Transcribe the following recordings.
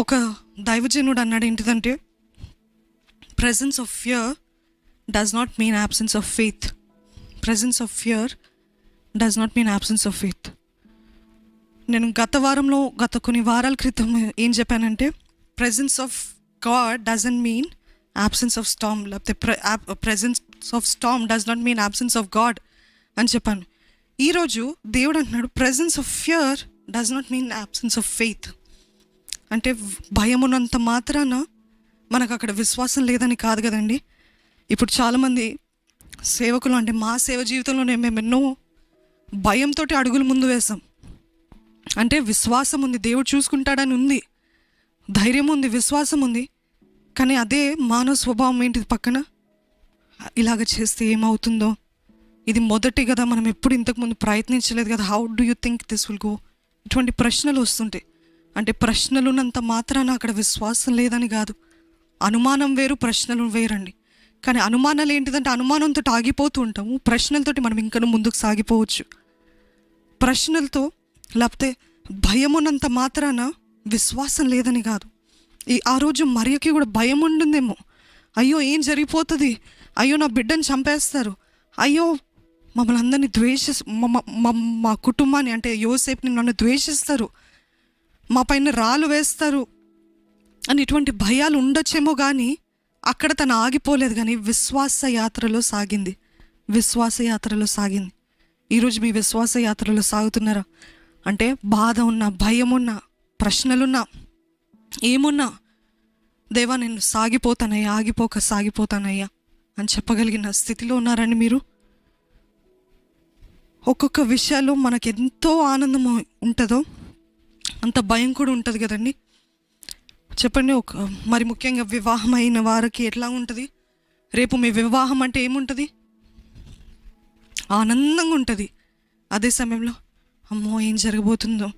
ఒక దైవజనుడు అన్నాడు ఏంటిదంటే, presence of fear does not mean absence of faith. Presence of fear does not mean absence of faith. నేను గత కొన్ని వారాల క్రితం ఏం చెప్పానంటే, presence of God doesn't mean absence of storm, లేకపోతే presence of storm does not mean absence of God అని చెప్పాను. ఈరోజు దేవుడు అంటున్నాడు, presence of fear does not mean absence of faith. అంటే భయం ఉన్నంత మాత్రాన మనకు అక్కడ విశ్వాసం లేదని కాదు కదండి. ఇప్పుడు చాలామంది సేవకులు, అంటే మా సేవ జీవితంలోనే మేము ఎన్నో భయంతో అడుగులు ముందు వేసాం. అంటే విశ్వాసం ఉంది, దేవుడు చూసుకుంటాడని ఉంది, ధైర్యం ఉంది, విశ్వాసం ఉంది. కానీ అదే మానవ స్వభావం ఏంటిది, పక్కన ఇలాగ చేస్తే ఏమవుతుందో, ఇది మొదటి కదా, మనం ఎప్పుడు ఇంతకుముందు ప్రయత్నించలేదు కదా, how do you think this will go, ఇటువంటి ప్రశ్నలు వస్తుంటాయి. అంటే ప్రశ్నలు ఉన్నంత మాత్రాన అక్కడ విశ్వాసం లేదని కాదు. అనుమానం వేరు, ప్రశ్నలు వేరండి. కానీ అనుమానాలు ఏంటిదంటే, అనుమానంతో ఆగిపోతూ ఉంటాము, ప్రశ్నలతోటి మనం ఇంకా ముందుకు సాగిపోవచ్చు. ప్రశ్నలతో లేకపోతే భయం ఉన్నంత మాత్రాన విశ్వాసం లేదని కాదు. ఆ రోజు మరియకి కూడా భయం ఉండిందేమో, అయ్యో ఏం జరిగిపోతుంది, అయ్యో నా బిడ్డని చంపేస్తారు, అయ్యో మమ్మల్ని అందరినీ మా కుటుంబాన్ని అంటే యోసేపుని నన్ను ద్వేషిస్తారు, మా పైన రాళ్ళు వేస్తారు అని ఇటువంటి భయాలు ఉండొచ్చేమో. కానీ అక్కడ తను ఆగిపోలేదు, కానీ విశ్వాస యాత్రలో సాగింది. ఈరోజు మీ విశ్వాస యాత్రలో సాగుతున్నారా? అంటే బాధ ఉన్నా, భయం ఉన్నా, ప్రశ్నలున్నా, ఏమున్నా, దేవా నేను సాగిపోతానయ్యా, ఆగిపోక సాగిపోతానయ్యా అని చెప్పగలిగిన స్థితిలో ఉన్నారండి మీరు? ఒక్కొక్క విషయాల్లో మనకు ఎంతో ఆనందం ఉంటుందో అంత భయం కూడా ఉంటుంది కదండి. చెప్పండి, మరి ముఖ్యంగా వివాహం అయిన వారికి ఎట్లా ఉంటుంది? రేపు మీ వివాహం అంటే ఏముంటుంది? ఆనందంగా ఉంటుంది. అదే సమయంలో అమ్మో ఏం జరగబోతుందో,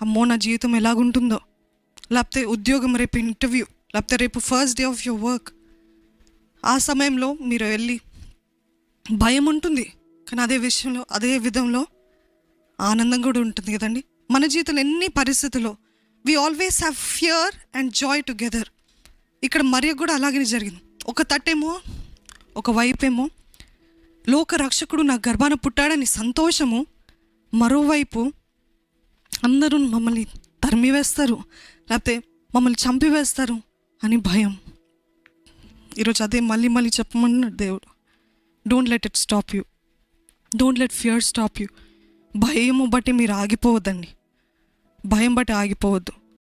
అమ్మో నా జీవితం ఎలాగుంటుందో, లేకపోతే ఉద్యోగం, రేపు ఇంటర్వ్యూ, లేకపోతే రేపు first day of your work. ఆ సమయంలో మీరు వెళ్ళి భయం ఉంటుంది, కానీ అదే విధంలో ఆనందం కూడా ఉంటుంది కదండి. మన జీవితంలో ఎన్ని పరిస్థితుల్లో we always have fear and joy together. ఇక్కడ మరియకు కూడా అలాగే జరిగింది. ఒక వైపేమో లోక రక్షకుడు నా గర్భాన పుట్టాడని సంతోషము, మరోవైపు అందరూ మమ్మల్ని తరిమివేస్తారు, లేకపోతే మమ్మల్ని చంపివేస్తారు అని భయం. ఈరోజు అదే మళ్ళీ చెప్పమన్నాడు దేవుడు. Don't let it stop you, don't let fear stop you. భయము బట్టి మీరు ఆగిపోవద్దండి, భయం బట్టి ఆగిపోవద్దు.